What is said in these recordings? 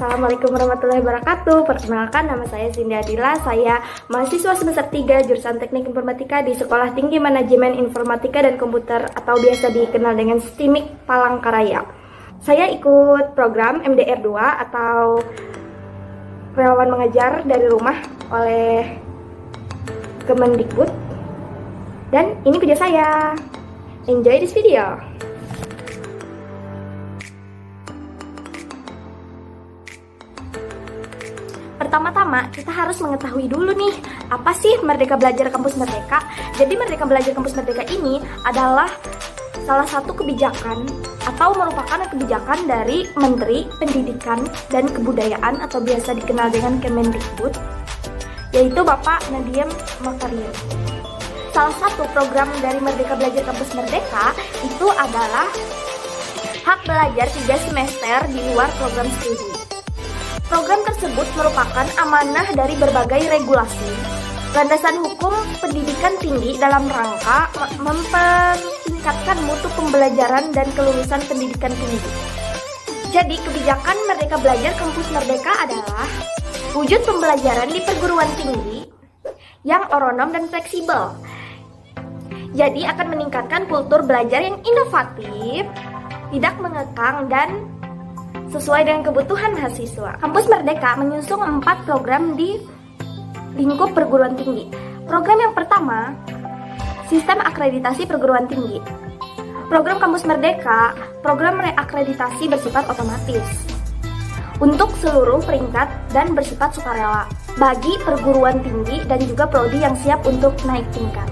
Assalamualaikum warahmatullahi wabarakatuh. Perkenalkan, nama saya Cindy Adila. Saya mahasiswa semester 3 jurusan Teknik Informatika di Sekolah Tinggi Manajemen Informatika dan Komputer atau biasa dikenal dengan STIMIK Palangkaraya. Saya ikut program MDR 2 atau relawan mengajar dari rumah oleh Kemendikbud. Dan ini video saya. Enjoy this video. Pertama-tama, kita harus mengetahui dulu nih, apa sih Merdeka Belajar Kampus Merdeka? Jadi Merdeka Belajar Kampus Merdeka ini adalah salah satu kebijakan atau merupakan kebijakan dari Menteri Pendidikan dan Kebudayaan atau biasa dikenal dengan Kemendikbud, yaitu Bapak Nadiem Makarim. Salah satu program dari Merdeka Belajar Kampus Merdeka itu adalah hak belajar 3 semester di luar program studi. Program tersebut merupakan amanah dari berbagai regulasi, landasan hukum pendidikan tinggi dalam rangka mempertingkatkan mutu pembelajaran dan kelulusan pendidikan tinggi. Jadi, kebijakan Merdeka Belajar Kampus Merdeka adalah wujud pembelajaran di perguruan tinggi yang otonom dan fleksibel. Jadi, akan meningkatkan kultur belajar yang inovatif, tidak mengekang, dan sesuai dengan kebutuhan mahasiswa. Kampus Merdeka menyusung 4 program di lingkup perguruan tinggi. Program yang pertama, sistem akreditasi perguruan tinggi. Program Kampus Merdeka, program reakreditasi bersifat otomatis untuk seluruh peringkat dan bersifat sukarela bagi perguruan tinggi dan juga prodi yang siap untuk naik tingkat.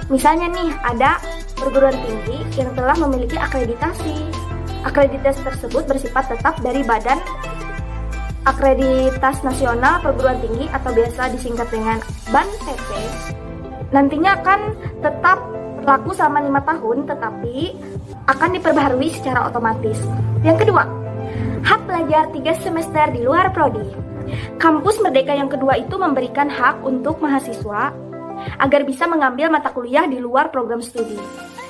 Misalnya nih, ada perguruan tinggi yang telah memiliki akreditasi. Akreditasi tersebut bersifat tetap dari Badan Akreditas Nasional Perguruan Tinggi atau biasa disingkat dengan BANPT. Nantinya akan tetap berlaku selama 5 tahun, tetapi akan diperbaharui secara otomatis. Yang kedua, hak belajar 3 semester di luar prodi. Kampus Merdeka yang kedua itu memberikan hak untuk mahasiswa agar bisa mengambil mata kuliah di luar program studi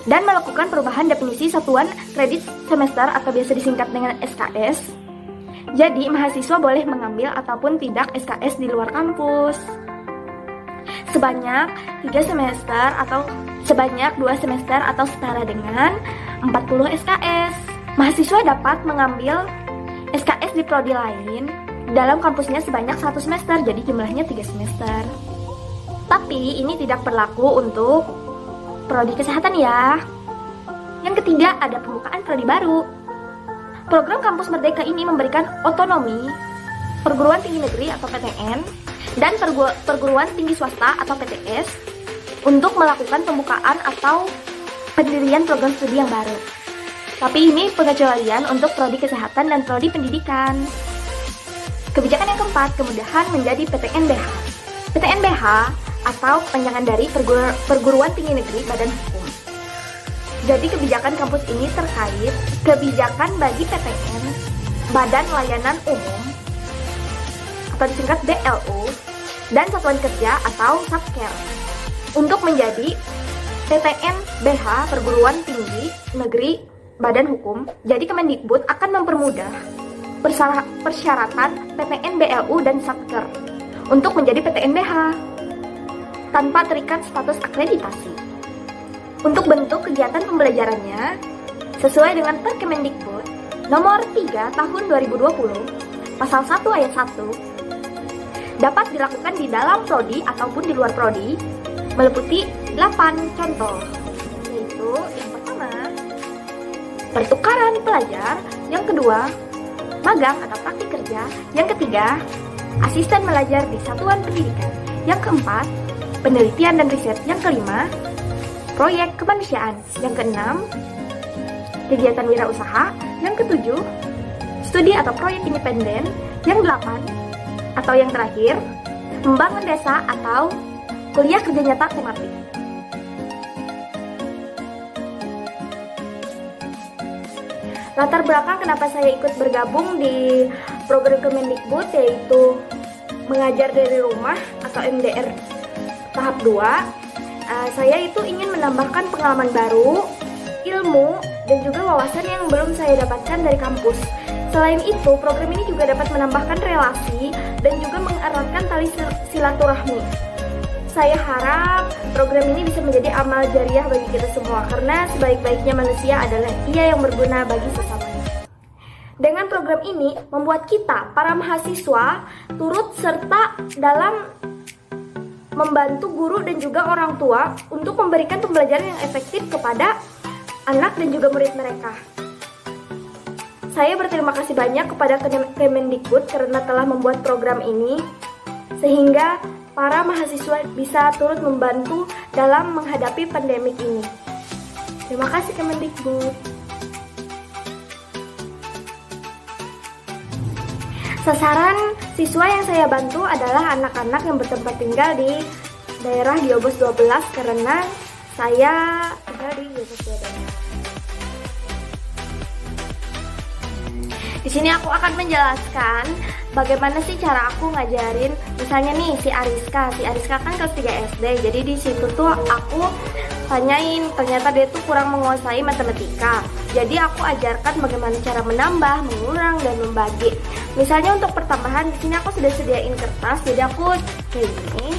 dan melakukan perubahan definisi satuan kredit semester atau biasa disingkat dengan SKS. Jadi, mahasiswa boleh mengambil ataupun tidak SKS di luar kampus sebanyak 3 semester atau sebanyak 2 semester atau setara dengan 40 SKS. Mahasiswa dapat mengambil SKS di prodi lain dalam kampusnya sebanyak 1 semester, jadi jumlahnya 3 semester. Tapi ini tidak berlaku untuk prodi kesehatan ya. Yang ketiga, ada pembukaan prodi baru. Program Kampus Merdeka ini memberikan otonomi perguruan tinggi negeri atau PTN dan perguruan tinggi swasta atau PTS untuk melakukan pembukaan atau pendirian program studi yang baru. Tapi ini pengecualian untuk prodi kesehatan dan prodi pendidikan. Kebijakan yang keempat, kemudahan menjadi PTNBH. PTNBH atau panjangan dari perguruan tinggi negeri Badan Hukum. Jadi kebijakan kampus ini terkait kebijakan bagi PTN, Badan Layanan Umum atau disingkat BLU, dan satuan kerja atau Satker untuk menjadi PTNBH perguruan tinggi negeri Badan Hukum. Jadi Kemendikbud akan mempermudah persyaratan PTN BLU dan Satker untuk menjadi PTNBH tanpa terikat status akreditasi. Untuk bentuk kegiatan pembelajarannya, sesuai dengan Perkemendikbud nomor 3 tahun 2020, pasal 1 ayat 1, dapat dilakukan di dalam prodi ataupun di luar prodi, meliputi 8 contoh, yaitu yang pertama, pertukaran pelajar, yang kedua, magang atau praktik kerja, yang ketiga, asisten belajar di satuan pendidikan, yang keempat, penelitian dan riset, yang kelima, proyek kemanusiaan, yang keenam, kegiatan wirausaha, yang ketujuh, studi atau proyek independen, yang delapan, atau yang terakhir, membangun desa atau kuliah kerja nyata tematik. Latar belakang kenapa saya ikut bergabung di program Kemendikbud yaitu mengajar dari rumah atau MDR tahap 2, saya itu ingin menambahkan pengalaman baru, ilmu, dan juga wawasan yang belum saya dapatkan dari kampus. Selain itu, program ini juga dapat menambahkan relasi dan juga mengeratkan tali silaturahmi. Saya harap program ini bisa menjadi amal jariah bagi kita semua, karena sebaik-baiknya manusia adalah ia yang berguna bagi sesamanya. Dengan program ini, membuat kita, para mahasiswa, turut serta dalam membantu guru dan juga orang tua untuk memberikan pembelajaran yang efektif kepada anak dan juga murid mereka. Saya berterima kasih banyak kepada Kemendikbud karena telah membuat program ini, sehingga para mahasiswa bisa turut membantu dalam menghadapi pandemik ini. Terima kasih Kemendikbud. Sasaran siswa yang saya bantu adalah anak-anak yang bertempat tinggal di daerah Diobos 12 karena saya tinggal di Diobos 12. Di sini aku akan menjelaskan bagaimana sih cara aku ngajarin. Misalnya nih si Ariska kan kelas 3 SD. Jadi di situ tuh aku tanyain, ternyata dia tuh kurang menguasai matematika. Jadi aku ajarkan bagaimana cara menambah, mengurang, dan membagi. Misalnya untuk pertambahan, di sini aku sudah sediain kertas. Jadi aku kayak gini.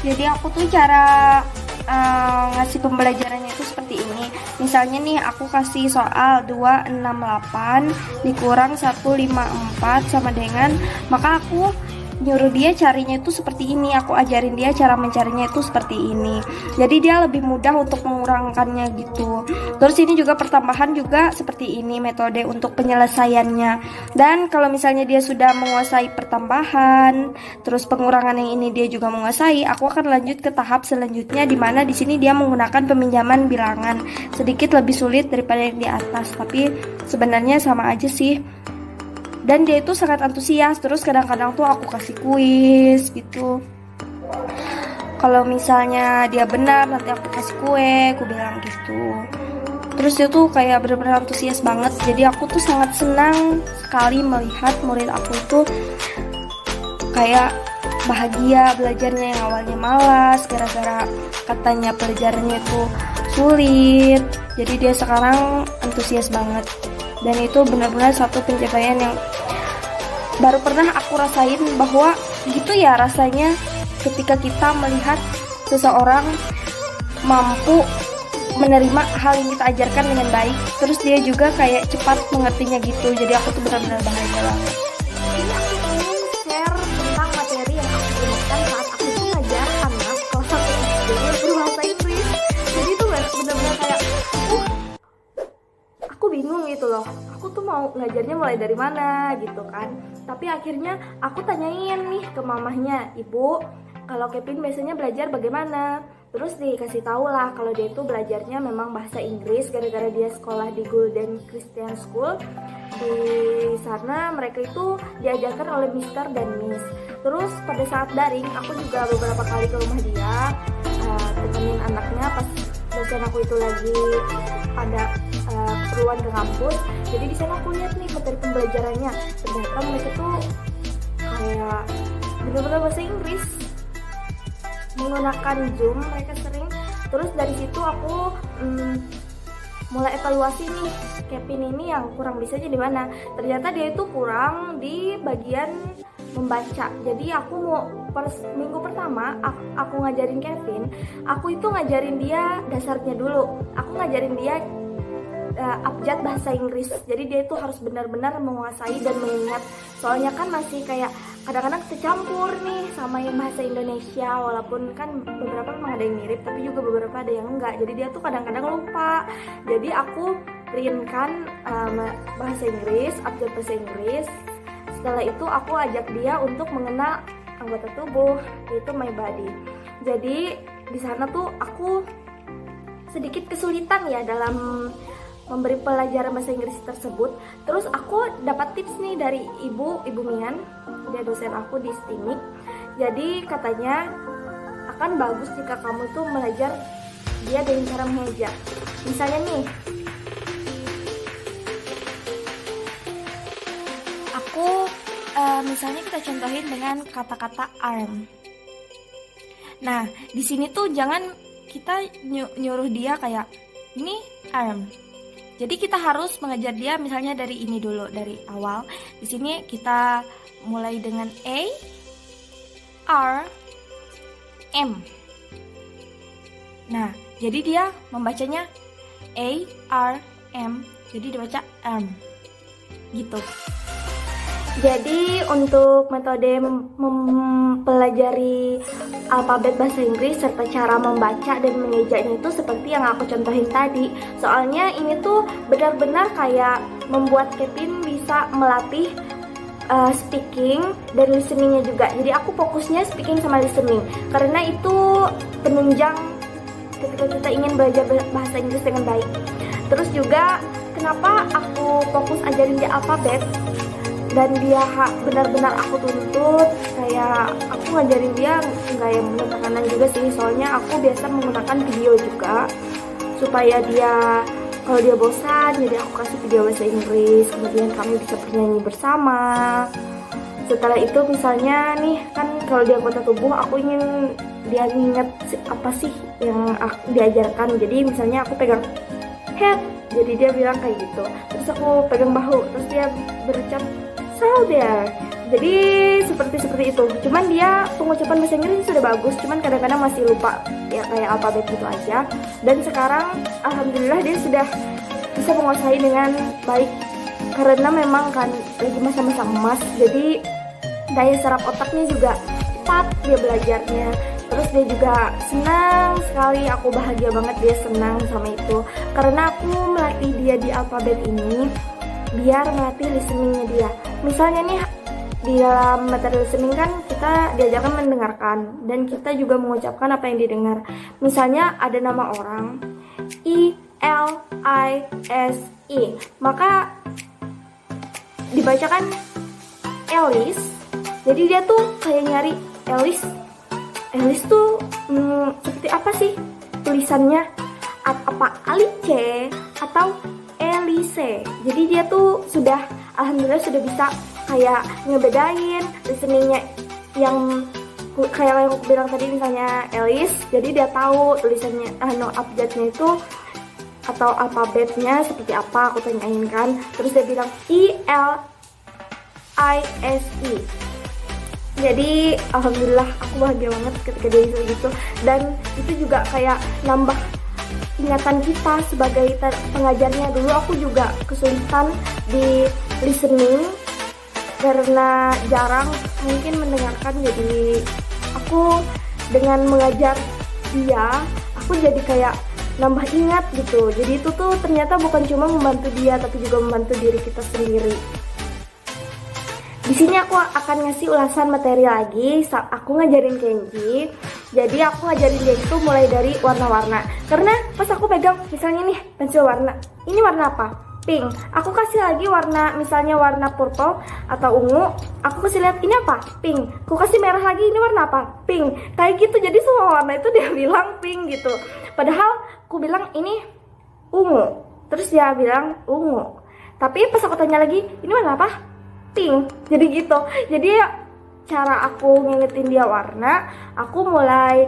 Jadi aku tuh cara ngasih pembelajarannya itu seperti ini. Misalnya nih aku kasih soal 268 dikurang 154 sama dengan, maka aku nyuruh dia carinya itu seperti ini. Aku ajarin dia cara mencarinya itu seperti ini. Jadi dia lebih mudah untuk mengurangkannya gitu. Terus ini juga pertambahan juga seperti ini metode untuk penyelesaiannya. Dan kalau misalnya dia sudah menguasai pertambahan, terus pengurangan yang ini dia juga menguasai, aku akan lanjut ke tahap selanjutnya, di mana di sini dia menggunakan peminjaman bilangan. Sedikit lebih sulit daripada yang di atas, tapi sebenarnya sama aja sih. Dan dia itu sangat antusias. Terus kadang-kadang tuh aku kasih kuis gitu. Kalau misalnya dia benar, nanti aku kasih kue, aku bilang gitu. Terus dia tuh kayak benar-benar antusias banget. Jadi aku tuh sangat senang sekali melihat murid aku itu kayak bahagia belajarnya yang awalnya malas gara-gara katanya pelajarannya itu sulit. Jadi dia sekarang antusias banget. Dan itu benar-benar satu pencapaian yang baru pernah aku rasain, bahwa gitu ya rasanya ketika kita melihat seseorang mampu menerima hal yang kita ajarkan dengan baik, terus dia juga kayak cepat mengertinya gitu. Jadi aku tuh benar-benar bahagia banget. Ini aku ingin share tentang materi yang aku gunakan saat aku tuh ngajar anak kelas 1 SD berbahasa Inggris. Jadi itu benar-benar kayak aku bingung gitu loh. Aku tuh mau ngajarnya mulai dari mana gitu kan. Tapi akhirnya aku tanyain nih ke mamahnya, "Ibu, kalau Kevin biasanya belajar bagaimana?" Terus dikasih tahu lah kalau dia itu belajarnya memang bahasa Inggris gara-gara dia sekolah di Golden Christian School. Di sana mereka itu diajarkan oleh Mister dan Miss. Terus pada saat daring, aku juga beberapa kali ke rumah dia, temenin anaknya pas dosen aku itu lagi ada keperluan ke kampus. Jadi di sana aku lihat nih materi pembelajarannya, ternyata mereka tuh kayak benar-benar bahasa Inggris, menggunakan Zoom mereka sering. Terus dari situ aku mulai evaluasi nih, Kevin ini yang kurang bisanya di mana. Ternyata dia itu kurang di bagian membaca. Jadi aku mau minggu pertama aku ngajarin Kevin, aku itu ngajarin dia dasarnya dulu. Aku ngajarin dia abjad bahasa Inggris. Jadi dia itu harus benar-benar menguasai dan mengingat. Soalnya kan masih kayak kadang-kadang tercampur nih sama yang bahasa Indonesia, walaupun kan beberapa memang ada yang mirip, tapi juga beberapa ada yang enggak. Jadi dia tuh kadang-kadang lupa. Jadi aku printkan bahasa Inggris, abjad bahasa Inggris. Setelah itu aku ajak dia untuk mengenal anggota tubuh, yaitu my body. Jadi di sana tuh aku sedikit kesulitan ya dalam memberi pelajaran bahasa Inggris tersebut. Terus aku dapat tips nih dari Ibu Mian, dia dosen aku di STIMIK. Jadi katanya akan bagus jika kamu tuh belajar dia dengan cara mengeja. Misalnya nih, misalnya kita contohin dengan kata-kata arm. Nah, di sini tuh jangan kita nyuruh dia kayak ini arm. Jadi kita harus mengajar dia misalnya dari ini dulu, dari awal. Di sini kita mulai dengan A, R, M. Nah, jadi dia membacanya A, R, M. Jadi dibaca M. Gitu. Jadi untuk metode mempelajari alfabet bahasa Inggris serta cara membaca dan mengejanya itu seperti yang aku contohin tadi. Soalnya ini tuh benar-benar kayak membuat Kevin bisa melatih speaking dan listeningnya juga. Jadi aku fokusnya speaking sama listening karena itu penunjang ketika kita ingin belajar bahasa Inggris dengan baik. Terus juga kenapa aku fokus ajarin dia alfabet dan dia benar-benar aku tuntut, kayak aku ngajarin dia nggak yang tekanan juga sih, soalnya aku biasa menggunakan video juga supaya dia kalau dia bosan, jadi aku kasih video bahasa Inggris, kemudian kami bisa bernyanyi bersama. Setelah itu misalnya nih kan kalau dia anggota tubuh, aku ingin dia ingat apa sih yang aku diajarkan. Jadi misalnya aku pegang head, jadi dia bilang kayak gitu. Terus aku pegang bahu, terus dia berucap so there. Jadi seperti itu. Cuman dia pengucapan bahasa Inggris sudah bagus, cuman kadang-kadang masih lupa ya kayak alfabet gitu aja. Dan sekarang alhamdulillah dia sudah bisa menguasai dengan baik karena memang kan lagi masa-masa emas. Jadi daya serap otaknya juga cepat dia belajarnya. Terus dia juga senang sekali, aku bahagia banget dia senang sama itu. Karena aku melatih dia di alfabet ini biar melatih listeningnya dia. Misalnya nih di dalam materi listening kan kita diajarkan mendengarkan dan kita juga mengucapkan apa yang didengar. Misalnya ada nama orang E-L-I-S-E, maka dibacakan Elis. Jadi dia tuh kayak nyari Elis tuh seperti apa sih tulisannya, apa Alice atau Elise. Jadi dia tuh sudah alhamdulillah sudah bisa kayak ngebedain listeningnya yang kayak yang aku bilang tadi, misalnya Elis, jadi dia tahu tulisannya abjadnya itu atau alfabetnya seperti apa, aku tanyain kan, terus dia bilang E-L-I-S-E. Jadi alhamdulillah aku bahagia banget ketika dia bisa gitu, dan itu juga kayak nambah ingatan kita sebagai pengajarnya. Dulu aku juga kesulitan di listening karena jarang mungkin mendengarkan, jadi aku dengan mengajar dia aku jadi kayak nambah ingat gitu. Jadi itu tuh ternyata bukan cuma membantu dia tapi juga membantu diri kita sendiri. Di sini aku akan ngasih ulasan materi lagi. Aku ngajarin Kenji. Jadi aku ngajarin dia itu mulai dari warna-warna. Karena pas aku pegang misalnya nih pensil warna, ini warna apa? Pink. Aku kasih lagi warna, misalnya warna purple atau ungu. Aku kasih lihat ini apa? Pink. Aku kasih merah lagi, ini warna apa? Pink. Kayak gitu. Jadi semua warna itu dia bilang pink gitu. Padahal aku bilang ini ungu. Terus dia bilang ungu. Tapi pas aku tanya lagi, ini warna apa? Pink. Jadi gitu. Jadi cara aku ngingetin dia warna, aku mulai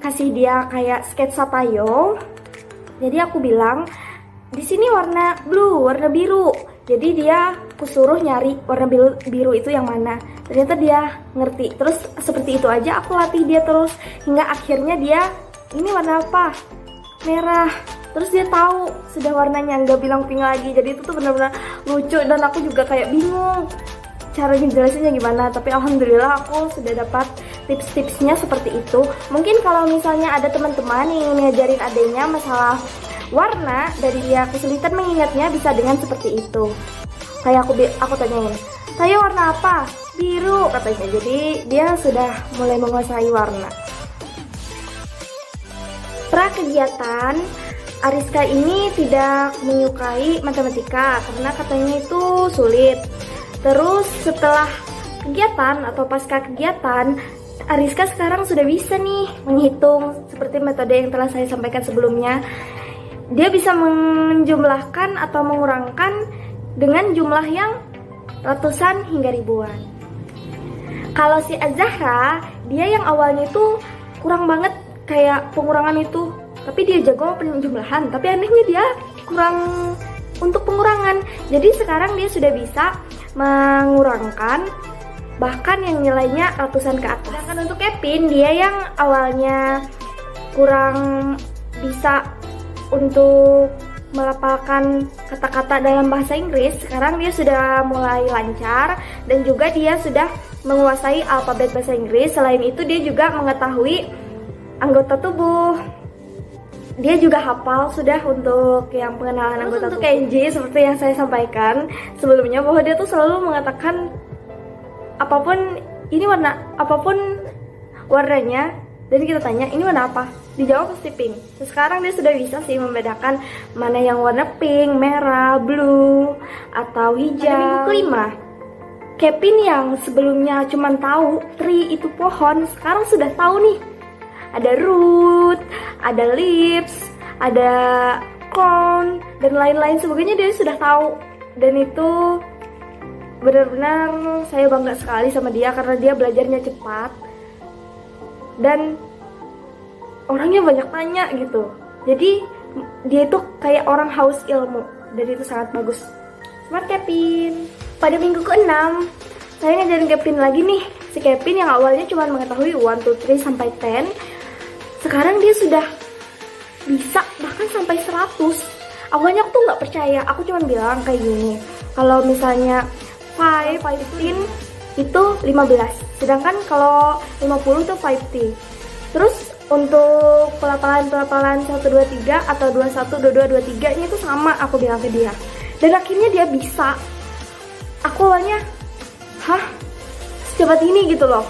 kasih dia kayak sketsa payung. Jadi aku bilang di sini warna blue, warna biru. Jadi dia aku suruh nyari warna biru itu yang mana. Ternyata dia ngerti. Terus seperti itu aja aku latih dia terus hingga akhirnya dia ini warna apa? Merah. Terus dia tahu sudah warnanya, nggak bilang pink lagi. Jadi itu tuh benar-benar lucu dan aku juga kayak bingung cara ngejelasinnya gimana. Tapi alhamdulillah aku sudah dapat tips-tipsnya seperti itu. Mungkin kalau misalnya ada teman-teman yang ngajarin adanya masalah warna dari dia kesulitan mengingatnya, bisa dengan seperti itu. Kayak aku tanyain, "Saya warna apa?" "Biru," katanya. Jadi dia sudah mulai menguasai warna. Pra kegiatan, Ariska ini tidak menyukai matematika karena katanya itu sulit. Terus setelah kegiatan atau pasca kegiatan, Ariska sekarang sudah bisa nih menghitung seperti metode yang telah saya sampaikan sebelumnya. Dia bisa menjumlahkan atau mengurangkan dengan jumlah yang ratusan hingga ribuan. Kalau si Azahra, dia yang awalnya itu kurang banget kayak pengurangan itu, tapi dia jago penjumlahan. Tapi anehnya dia kurang untuk pengurangan. Jadi sekarang dia sudah bisa mengurangkan bahkan yang nilainya ratusan ke atas. Sedangkan untuk Kevin, dia yang awalnya kurang bisa untuk melafalkan kata-kata dalam bahasa Inggris, sekarang dia sudah mulai lancar dan juga dia sudah menguasai alfabet bahasa Inggris. Selain itu dia juga mengetahui anggota tubuh. Dia juga hafal sudah untuk yang pengenalan anggota tubuh. Untuk Kenji, seperti yang saya sampaikan sebelumnya, bahwa dia tuh selalu mengatakan apapun warnanya, dan kita tanya ini warna apa, dijawab pasti pink. Sekarang dia sudah bisa sih membedakan mana yang warna pink, merah, blue, atau hijau. Pada minggu kelima, Kevin yang sebelumnya cuma tahu tree itu pohon, sekarang sudah tahu nih ada root, ada leaves, ada corn, dan lain-lain sebagainya. Dia sudah tahu, dan itu benar-benar saya bangga sekali sama dia karena dia belajarnya cepat dan orangnya banyak tanya gitu. Jadi dia itu kayak orang haus ilmu, dan itu sangat bagus. Smart Kevin. Pada minggu ke-6 saya ngajarin Kevin lagi nih. Si Kevin yang awalnya cuma mengetahui 1, 2, 3 sampai 10, sekarang dia sudah bisa bahkan sampai 100. Awalnya aku tuh nggak percaya, aku cuma bilang kayak gini, kalau misalnya 5, 15 itu 15, sedangkan kalau 50 itu 50. Terus untuk pelafalan 1, 2, 3 atau 21, 22, 23 ini tuh sama aku bilang ke dia. Dan akhirnya dia bisa. Aku awalnya, secepat ini gitu loh.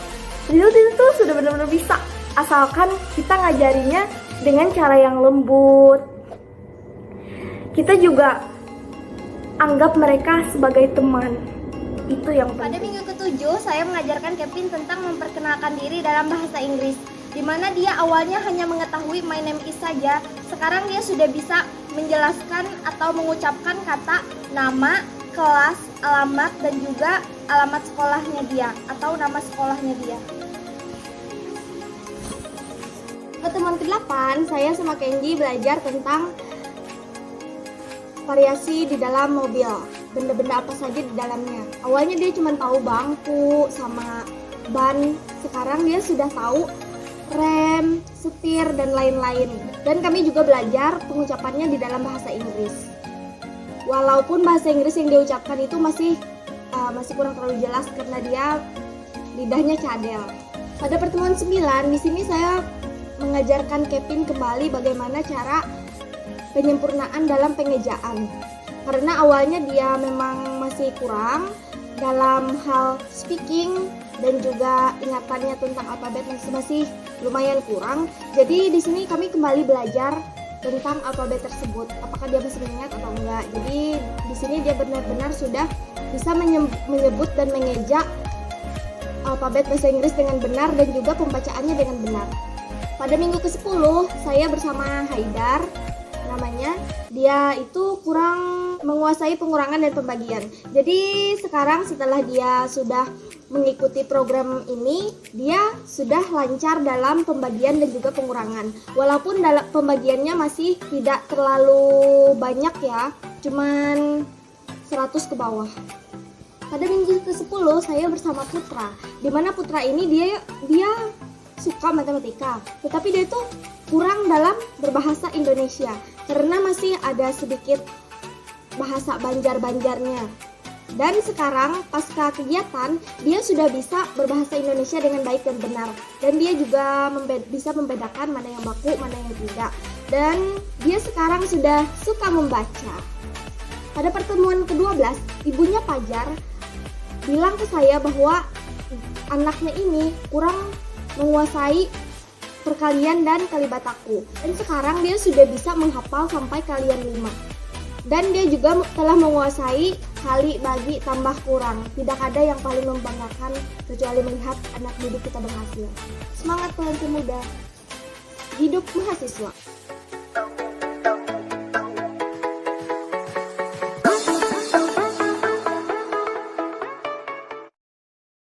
Jadi itu tuh sudah benar-benar bisa, asalkan kita ngajarinya dengan cara yang lembut. Kita juga anggap mereka sebagai teman. Itu yang penting. Pada minggu ke-7 saya mengajarkan Kevin tentang memperkenalkan diri dalam bahasa Inggris, di mana dia awalnya hanya mengetahui my name is saja. Sekarang dia sudah bisa menjelaskan atau mengucapkan kata nama, kelas, alamat, dan juga alamat sekolahnya dia atau nama sekolahnya dia. Pertemuan ke-8 saya sama Kenji belajar tentang variasi di dalam mobil, benda-benda apa saja di dalamnya. Awalnya dia cuma tahu bangku sama ban, sekarang dia sudah tahu rem, setir, dan lain-lain. Dan kami juga belajar pengucapannya di dalam bahasa Inggris. Walaupun bahasa Inggris yang diucapkan itu masih kurang terlalu jelas karena dia lidahnya cadel. Pada pertemuan 9, di sini saya mengajarkan Kevin kembali bagaimana cara penyempurnaan dalam pengejaan. Karena awalnya dia memang masih kurang dalam hal speaking dan juga ingatannya tentang alfabet masih lumayan kurang. Jadi di sini kami kembali belajar tentang alfabet tersebut. Apakah dia masih mengingat atau enggak? Jadi di sini dia benar-benar sudah bisa menyebut dan mengeja alfabet bahasa Inggris dengan benar dan juga pembacaannya dengan benar. Pada minggu ke-10 saya bersama Haidar namanya, dia itu kurang menguasai pengurangan dan pembagian. Jadi sekarang setelah dia sudah mengikuti program ini, dia sudah lancar dalam pembagian dan juga pengurangan. Walaupun dalam pembagiannya masih tidak terlalu banyak ya, cuman 100 ke bawah. Pada minggu ke-10 saya bersama Putra, dimana Putra ini dia suka matematika, tetapi dia itu kurang dalam berbahasa Indonesia karena masih ada sedikit bahasa Banjar-Banjarnya. Dan sekarang pasca kegiatan dia sudah bisa berbahasa Indonesia dengan baik dan benar, dan dia juga bisa membedakan mana yang baku, mana yang tidak. Dan dia sekarang sudah suka membaca. Pada pertemuan ke-12, ibunya Pajar bilang ke saya bahwa anaknya ini kurang menguasai perkalian dan kalibataku, dan sekarang dia sudah bisa menghafal sampai kalian 5. Dan dia juga telah menguasai kali, bagi, tambah, kurang. Tidak ada yang paling membanggakan kecuali melihat anak didik kita berhasil. Semangat pelajar muda, hidup mahasiswa.